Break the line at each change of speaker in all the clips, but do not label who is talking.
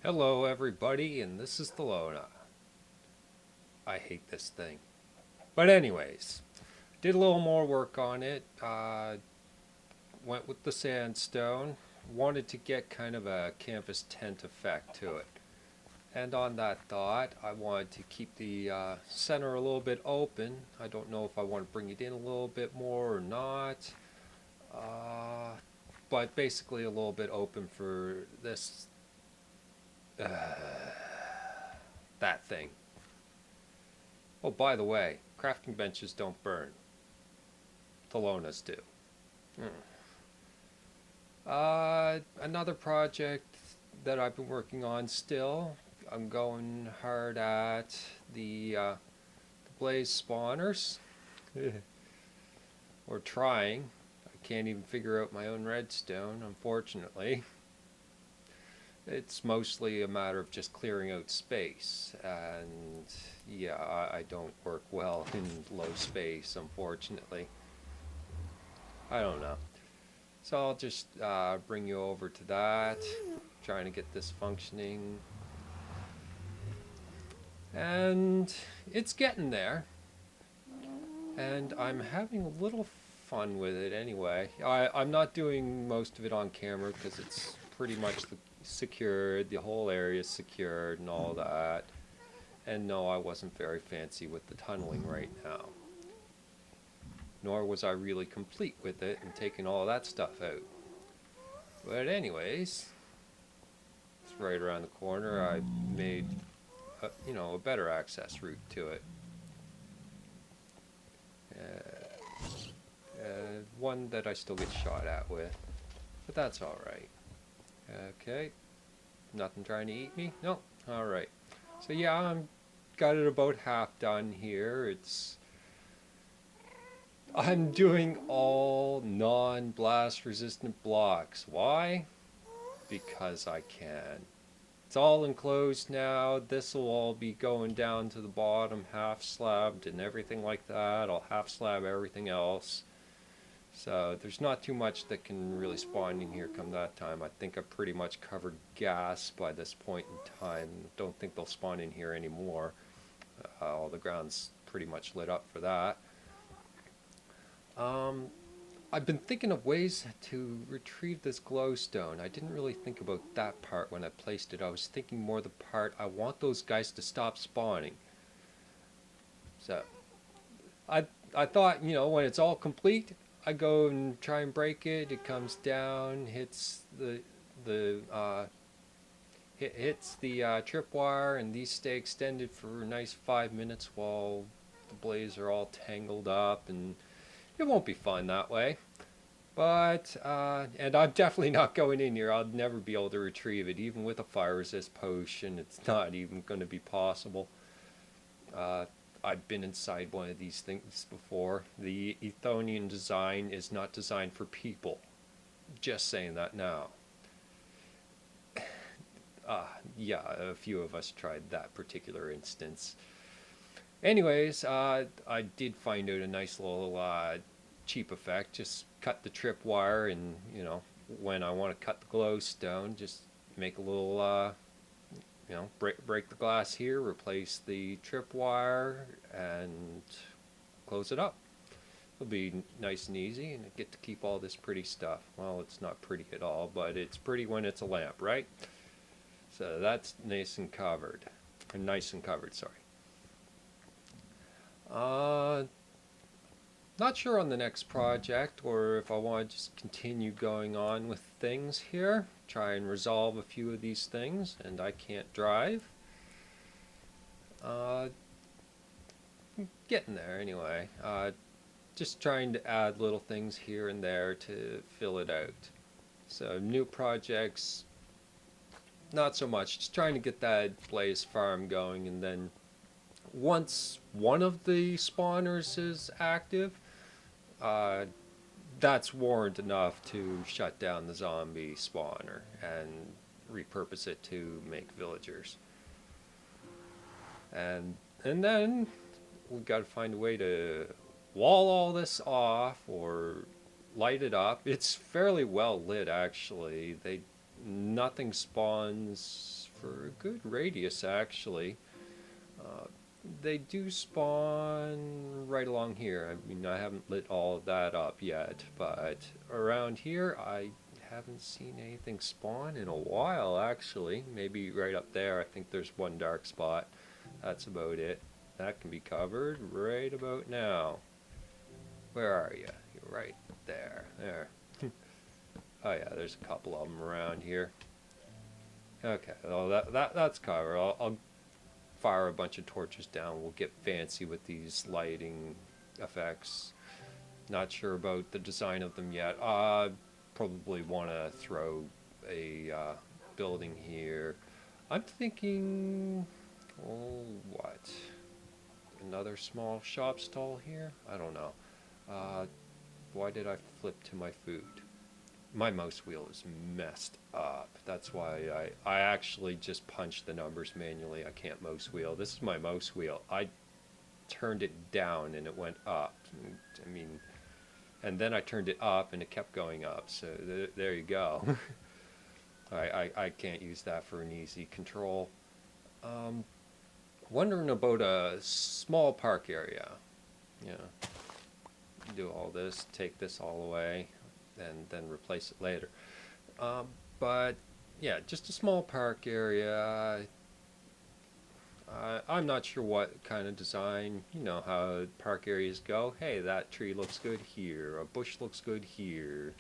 Hello everybody, and this is Thelona. I hate this thing. But anyways, did a little more work on it. Went with the sandstone. Wanted to get kind of a canvas tent effect to it. And on that thought, I wanted to keep the center a little bit open. I don't know if I want to bring it in a little bit more or not. Uh, but basically a little bit open for this, uh, that thing. Oh, by the way, crafting benches don't burn. Thelonas do. Hmm. Another project that I've been working on still. I'm going hard at the blaze spawners. Or trying. I can't even figure out my own redstone, unfortunately. It's mostly a matter of just clearing out space. And yeah, I don't work well in low space, unfortunately. I don't know. So I'll just bring you over to that, trying to get this functioning. And it's getting there. And I'm having a little fun with it anyway. I'm not doing most of it on camera because it's pretty much secured. The whole area is secured and all that. And no, I wasn't very fancy with the tunneling right now. Nor was I really complete with it and taking all that stuff out. But anyways, it's right around the corner. I made, a better access route to it. One that I still get shot at with, but that's all right. Okay, nothing trying to eat me? No, all right. So yeah, I'm got it about half done here. I'm doing all non-blast resistant blocks. Why? Because I can. It's all enclosed now. This will all be going down to the bottom, half slabbed and everything like that. I'll half slab everything else. So there's not too much that can really spawn in here come that time. I think I've pretty much covered gas by this point in time. Don't think they'll spawn in here anymore. All the ground's pretty much lit up for that. I've been thinking of ways to retrieve this glowstone. I didn't really think about that part when I placed it. I was thinking more the part I want those guys to stop spawning. So I thought, when it's all complete, I go and try and break it. It comes down, hits hits the tripwire, and these stay extended for a nice 5 minutes while the blades are all tangled up, and it won't be fun that way. But, and I'm definitely not going in here. I'll never be able to retrieve it. Even with a fire resist potion, it's not even going to be possible. I've been inside one of these things before. The Ethonian design is not designed for people. Just saying that now. Yeah, a few of us tried that particular instance. Anyways, I did find out a nice little cheap effect. Just cut the tripwire, and when I want to cut the glowstone, just make a little break the glass here, replace the tripwire, and close it up. It'll be nice and easy, and I get to keep all this pretty stuff. Well, it's not pretty at all, but it's pretty when it's a lamp, right? So that's nice and covered. Sorry. Not sure on the next project, or if I want to just continue going on with things here. Try and resolve a few of these things, and I can't drive. Getting there anyway. Just trying to add little things here and there to fill it out. So new projects, not so much. Just trying to get that blaze farm going, and then once one of the spawners is active, that's warrant enough to shut down the zombie spawner and repurpose it to make villagers. And then we got to find a way to wall all this off or light it up. It's fairly well lit, actually. Nothing spawns for a good radius actually. Uh, they do spawn right along here. I mean, I haven't lit all of that up yet, but around here I haven't seen anything spawn in a while actually. Maybe right up there, I think there's one dark spot. That's about it. That can be covered right about now. Where are you? You're right there. There. Oh yeah, there's a couple of them around here. Okay, well that's covered. I'll fire a bunch of torches down. We'll get fancy with these lighting effects. Not sure about the design of them yet. Probably want to throw a building here. I'm thinking, oh, what? Another small shop stall here? I don't know. Uh, why did I flip to my food? My mouse wheel is messed up. That's why I actually just punched the numbers manually. I can't mouse wheel. This is my mouse wheel. I turned it down and it went up. I mean, and then I turned it up and it kept going up. So there you go. I can't use that for an easy control. Wondering about a small park area. Yeah. Do all this, take this all away, and then replace it later. But yeah, just a small park area. I'm not sure what kind of design, you know how park areas go. Hey, that tree looks good here, a bush looks good here.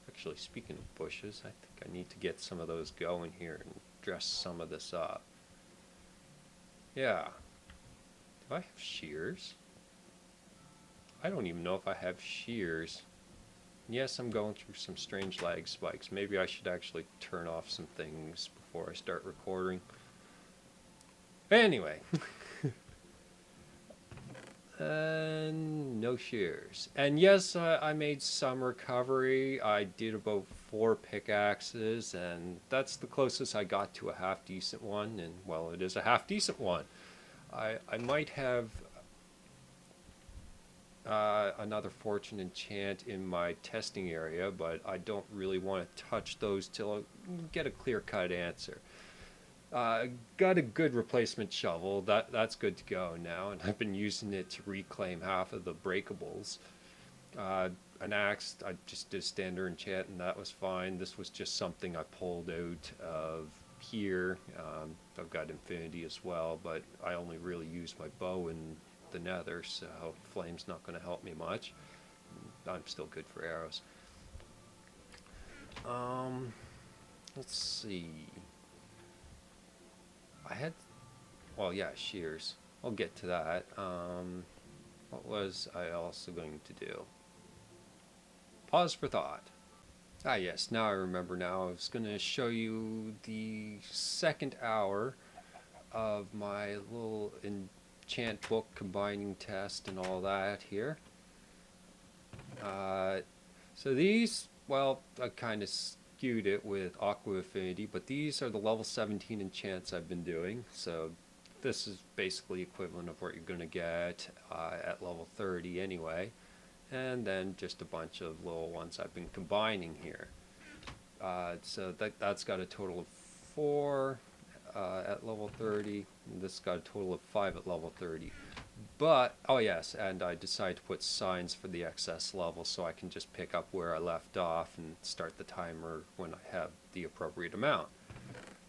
Actually, speaking of bushes, I think I need to get some of those going here and dress some of this up. Yeah. Do I have shears? I don't even know if I have shears. Yes, I'm going through some strange lag spikes. Maybe I should actually turn off some things before I start recording. Anyway. No shears. And yes, I made some recovery. I did about 4 pickaxes, and that's the closest I got to a half-decent one. And, well, it is a half-decent one. I might have another fortune enchant in my testing area, but I don't really want to touch those till I get a clear-cut answer. Got a good replacement shovel. That's good to go now, and I've been using it to reclaim half of the breakables. An axe, I just did standard enchant, and that was fine. This was just something I pulled out of here. I've got infinity as well, but I only really use my bow in the nether, so flame's not going to help me much. I'm still good for arrows. Let's see. I had, well, yeah, shears. I'll get to that. What was I also going to do? Pause for thought. Ah, yes, now I remember now. I was going to show you the second hour of my little enchant book combining test and all that here. So these, well, I kind of skewed it with Aqua Affinity, but these are the level 17 enchants I've been doing. So this is basically equivalent of what you're going to get at level 30 anyway. And then just a bunch of little ones I've been combining here. So that's got a total of 4 at level 30. And this got a total of 5 at level 30. But, oh yes, and I decided to put signs for the excess level so I can just pick up where I left off and start the timer when I have the appropriate amount.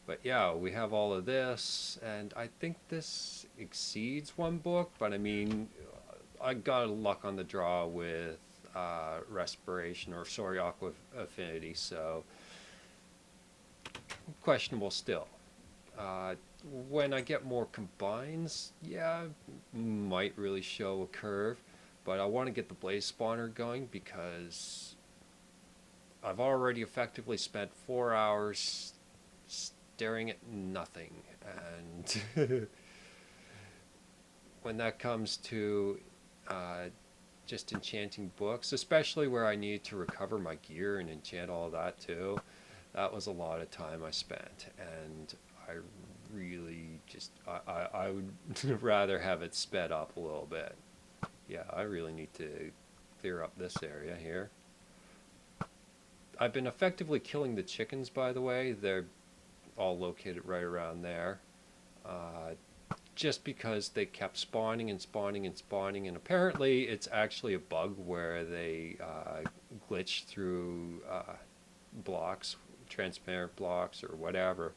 But yeah, we have all of this, and I think this exceeds 1 book, but I mean, I got luck on the draw with Respiration, or sorry, Aqua Affinity, so questionable still. When I get more combines, yeah, might really show a curve, but I want to get the blaze spawner going because I've already effectively spent 4 hours staring at nothing, and when that comes to just enchanting books, especially where I need to recover my gear and enchant all that too, that was a lot of time I spent, and I really just, I would rather have it sped up a little bit. Yeah, I really need to clear up this area here. I've been effectively killing the chickens, by the way. They're all located right around there. Uh, just because they kept spawning and spawning and spawning, and apparently it's actually a bug where they glitch through blocks, transparent blocks or whatever.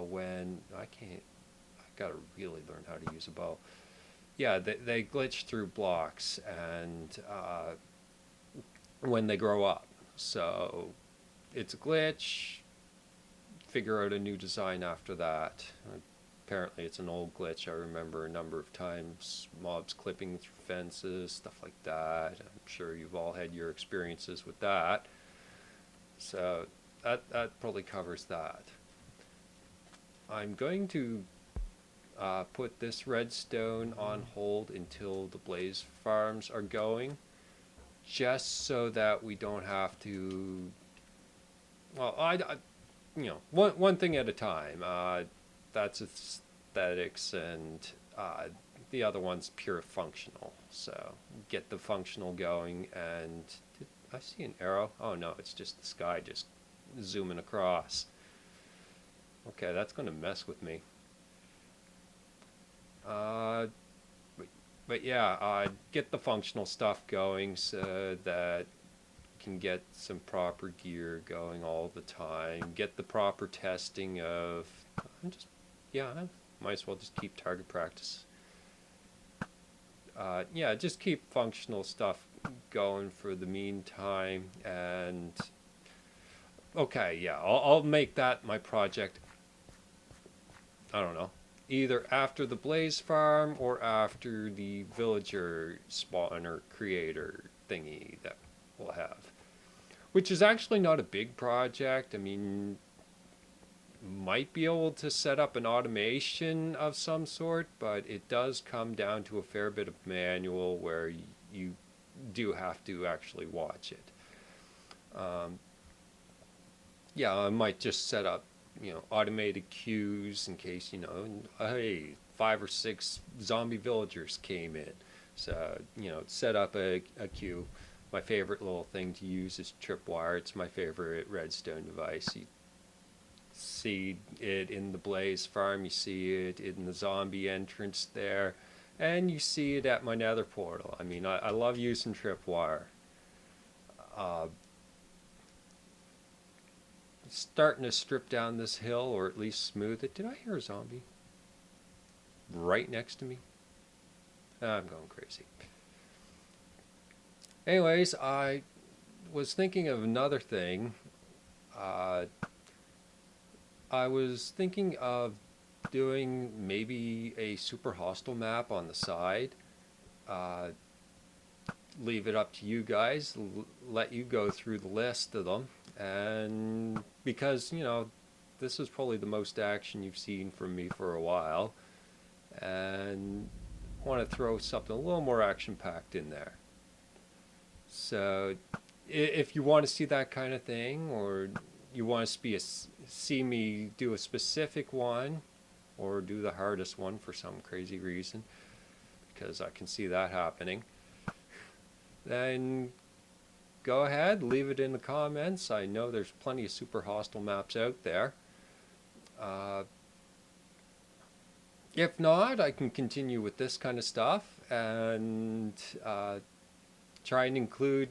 When I can't, I gotta really learn how to use a bow. Yeah, they glitch through blocks and when they grow up. So it's a glitch. Figure out a new design after that. Apparently it's an old glitch. I remember a number of times mobs clipping through fences, stuff like that. I'm sure you've all had your experiences with that. So that probably covers that. I'm going to put this redstone on hold until the blaze farms are going, just so that we don't have to. Well, one thing at a time. That's aesthetics, and the other one's pure functional. So get the functional going. And did I see an arrow? Oh no, it's just the sky just zooming across. Okay, that's going to mess with me. But yeah, get the functional stuff going so that can get some proper gear going all the time. Get the proper testing of. I might as well just keep target practice. Yeah, just keep functional stuff going for the meantime. And okay, yeah, I'll make that my project. I don't know, either after the blaze farm or after the villager spawner creator thingy that we'll have, which is actually not a big project. I mean, might be able to set up an automation of some sort, but it does come down to a fair bit of manual where you do have to actually watch it. Yeah, I might just set up automated queues in case, hey, 5 or 6 zombie villagers came in. So, set up a queue. My favorite little thing to use is tripwire. It's my favorite redstone device. You see it in the blaze farm, you see it in the zombie entrance there, and you see it at my nether portal. I mean, I love using tripwire. Starting to strip down this hill, or at least smooth it. Did I hear a zombie right next to me? I'm going crazy. Anyways, I was thinking of another thing. I was thinking of doing maybe a super hostile map on the side. Leave it up to you guys. Let you go through the list of them. And because, this is probably the most action you've seen from me for a while. And I want to throw something a little more action-packed in there. So if you want to see that kind of thing, or you want to see me do a specific one, or do the hardest one for some crazy reason, because I can see that happening, then go ahead, leave it in the comments. I know there's plenty of super hostile maps out there. If not, I can continue with this kind of stuff and try and include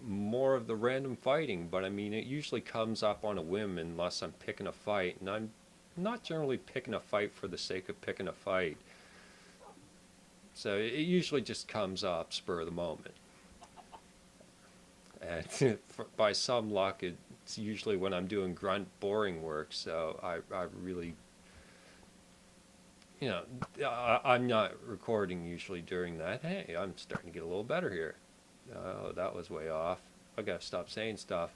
more of the random fighting. But I mean, it usually comes up on a whim unless I'm picking a fight, and I'm not generally picking a fight for the sake of picking a fight. So it usually just comes up spur of the moment. And by some luck, it's usually when I'm doing grunt boring work. So I really, I'm not recording usually during that. Hey, I'm starting to get a little better here. Oh, that was way off. I gotta stop saying stuff.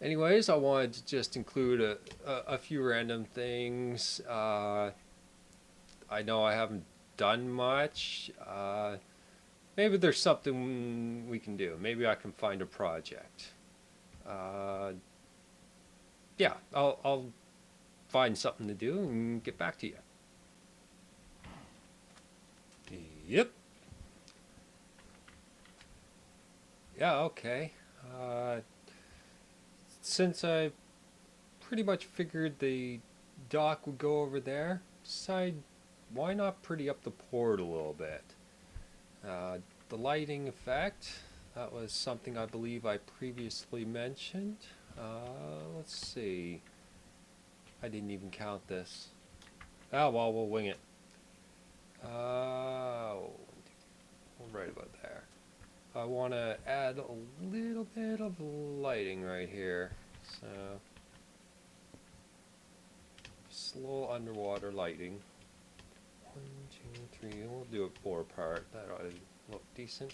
Anyways, I wanted to just include a few random things. I know I haven't done much. Maybe there's something we can do. Maybe I can find a project. Yeah, I'll find something to do and get back to you. Yep. since I pretty much figured the dock would go over there, decided why not pretty up the port a little bit. Uh, the lighting effect, that was something I believe I previously mentioned. Let's see. I didn't even count this. Ah, well, we'll wing it. Right about there. I want to add a little bit of lighting right here. So, just a little underwater lighting. 1, 2, 3. We'll do it 4 part. That ought to look decent.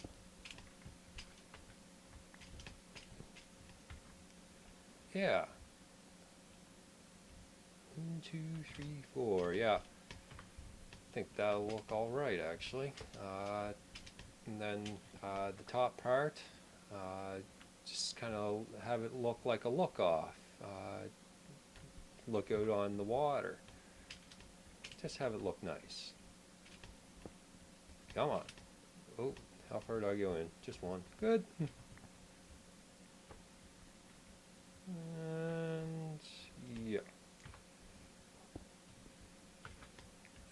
Yeah. 1, 2, 3, 4. Yeah. I think that'll look all right, actually. And then the top part, just kind of have it look like a look-off. Look out on the water. Just have it look nice. Come on. Oh, how far do I go in? Just one. Good. And yeah.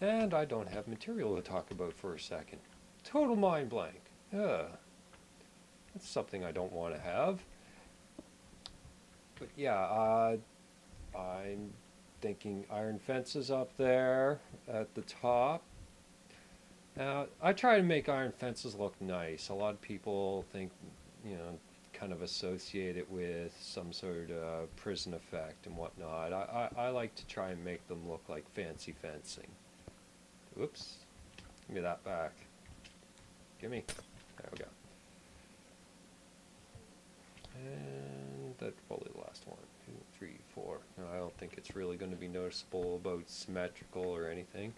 And I don't have material to talk about for a second. Total mind blank. That's something I don't want to have. But yeah, I'm thinking iron fences up there at the top. Now, I try to make iron fences look nice. A lot of people think, kind of associate it with some sort of prison effect and whatnot. I like to try and make them look like fancy fencing. Whoops. Give me that back. Gimme. There we go. And that's probably the last one. 2, 3, 4. No, I don't think it's really going to be noticeable about symmetrical or anything.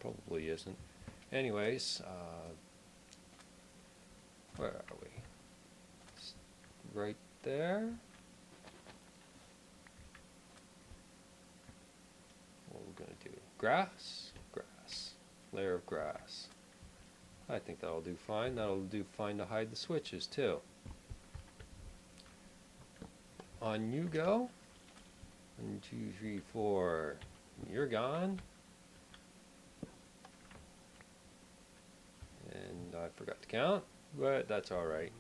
Probably isn't. Anyways, where are we? Right there. What we're going to do? Grass? Grass. Layer of grass. I think that'll do fine. That'll do fine to hide the switches too. On you go. 1, 2, 3, 4. You're gone. And I forgot to count, but that's all right.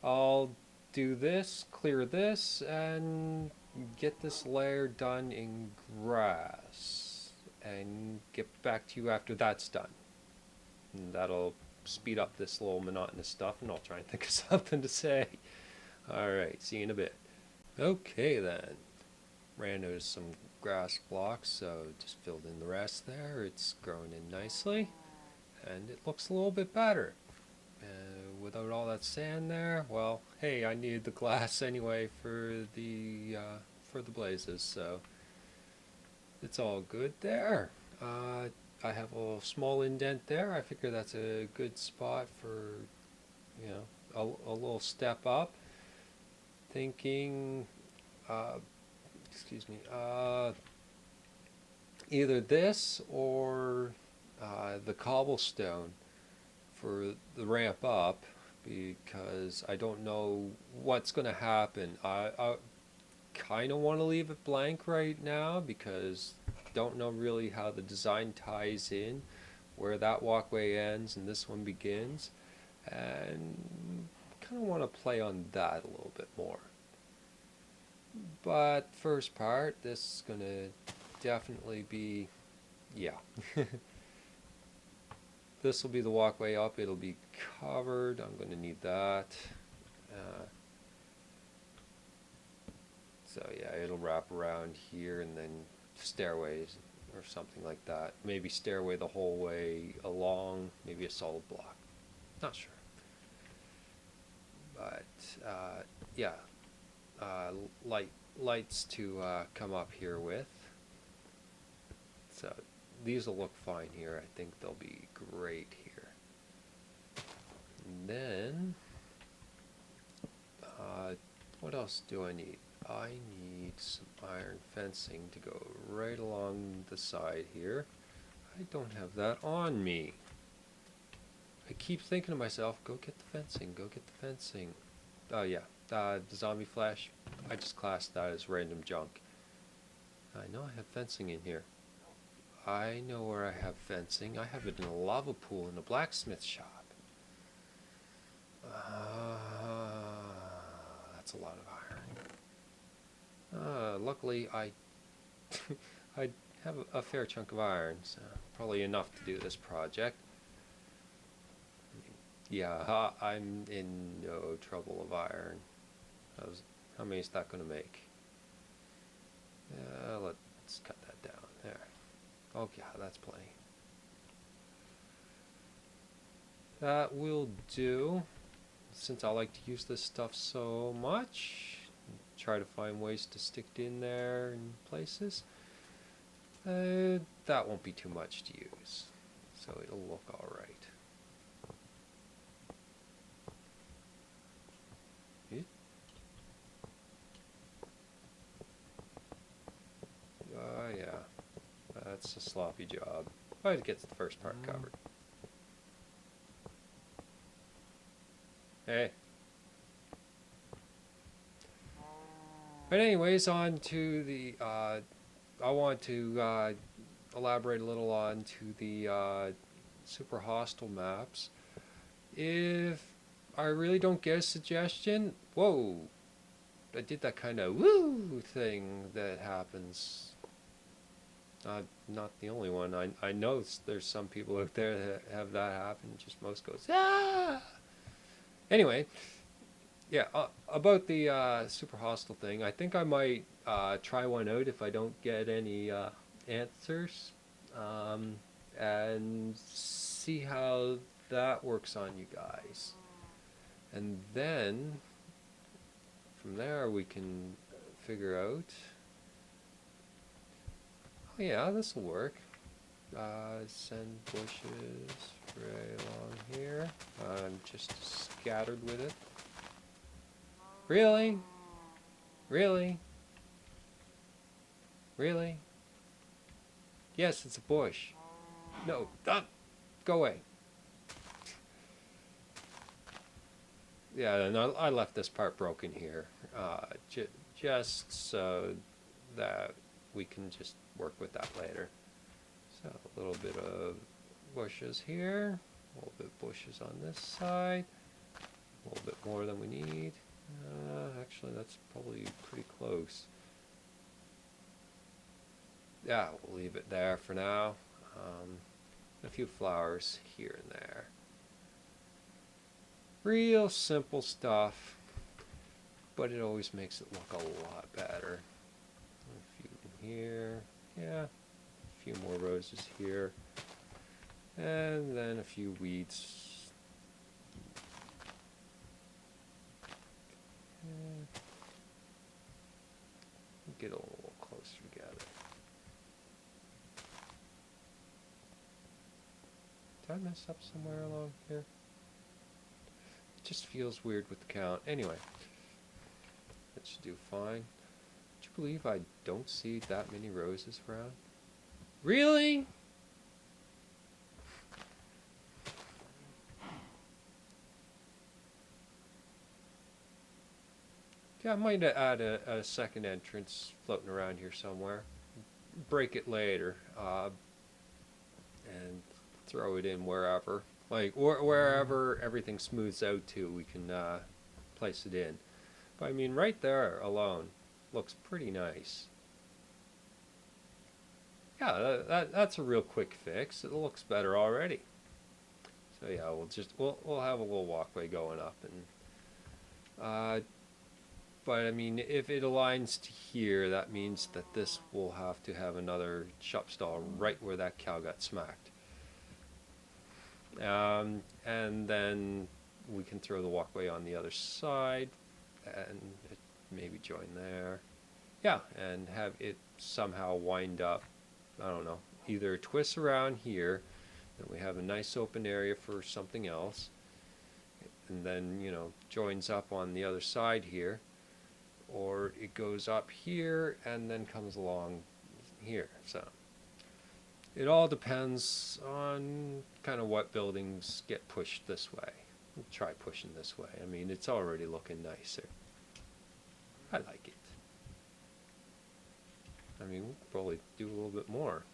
I'll do this, clear this, and get this layer done in grass. And get back to you after that's done. And that'll speed up this little monotonous stuff, and I'll try and think of something to say. Alright, see you in a bit. Okay then. Ran out of some grass blocks, so just filled in the rest there. It's growing in nicely, and it looks a little bit better. Without all that sand there, well, hey, I needed the glass anyway for the blazes, so it's all good there. I have a little small indent there. I figure that's a good spot for, a little step up. Thinking, either this or the cobblestone for the ramp up, because I don't know what's going to happen. I kind of want to leave it blank right now because don't know really how the design ties in, where that walkway ends and this one begins, and kind of want to play on that a little bit more. But first part, this is going to definitely be, yeah. This will be the walkway up. It'll be covered. I'm going to need that. So yeah, it'll wrap around here and then stairways or something like that. Maybe stairway the whole way along. Maybe a solid block. Not sure. But yeah, lights to come up here with. So these will look fine here. I think they'll be great here. And then, what else do I need? I need some iron fencing to go right along the side here. I don't have that on me. I keep thinking to myself, go get the fencing, go get the fencing. Oh yeah, the zombie flash, I just classed that as random junk. I know I have fencing in here. I know where I have fencing. I have it in a lava pool in a blacksmith shop. That's a lot of iron. Luckily, I have a fair chunk of iron, so probably enough to do this project. Yeah, I'm in no trouble of iron. How many is that going to make? Let's cut that down. There. Oh yeah, that's plenty. That will do. Since I like to use this stuff so much, try to find ways to stick it in there in places. That won't be too much to use, so it'll look alright. Yeah, that's a sloppy job, but it gets the first part covered. Hey. But anyways, on to the, I want to elaborate a little on to the super hostile maps. If I really don't get a suggestion, whoa, I did that kind of woo thing that happens. Not the only one. I know there's some people out there that have that happen. Just most goes, ah! Anyway, yeah, about the super hostile thing, I think I might try one out if I don't get any answers, and see how that works on you guys. And then from there we can figure out, oh yeah, this will work. Send bushes right along here. I'm just scattered with it. Really? Really? Really? Yes, it's a bush. No, go away. Yeah, and I left this part broken here, just so that we can just work with that later. So a little bit of bushes here, a little bit of bushes on this side, a little bit more than we need. Actually, that's probably pretty close. Yeah, we'll leave it there for now. A few flowers here and there. Real simple stuff, but it always makes it look a lot better. A few in here, yeah. A few more roses here. And then a few weeds. Get a little closer together. Did I mess up somewhere along here? It just feels weird with the count. Anyway, that should do fine. Would you believe I don't see that many roses around? Really? Yeah, I might add a second entrance floating around here somewhere. Break it later, and throw it in wherever. Like, wherever everything smooths out to, we can place it in. But I mean, right there alone looks pretty nice. Yeah, that's a real quick fix. It looks better already. So yeah, we'll have a little walkway going up, and but I mean, if it aligns to here, that means that this will have to have another shop stall right where that cow got smacked. And then we can throw the walkway on the other side and maybe join there. Yeah, and have it somehow wind up, I don't know, either twists around here, then we have a nice open area for something else, and then, you know, joins up on the other side here, or it goes up here and then comes along here. So It all depends on kind of what buildings get pushed this way. We'll try pushing this way. I mean, it's already looking nicer. I like it. I mean, we'll probably do a little bit more.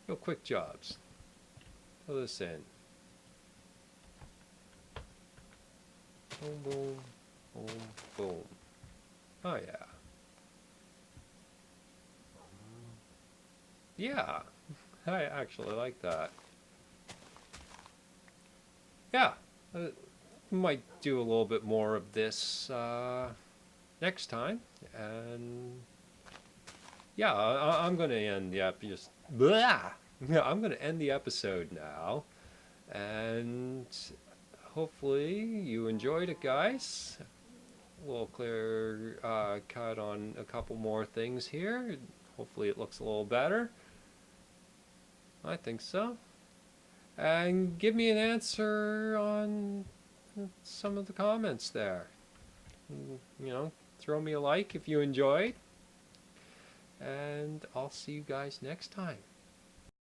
Real quick jobs. Fill this in. Boom, boom, boom, boom. Oh, yeah. Yeah, I actually like that. Yeah, might do a little bit more of this next time. And yeah, I'm going to end the episode. Yeah, I'm going to end the episode now. And hopefully you enjoyed it, guys. A little clear cut on a couple more things here. Hopefully it looks a little better. I think so. And give me an answer on some of the comments there. You know, throw me a like if you enjoyed. And I'll see you guys next time.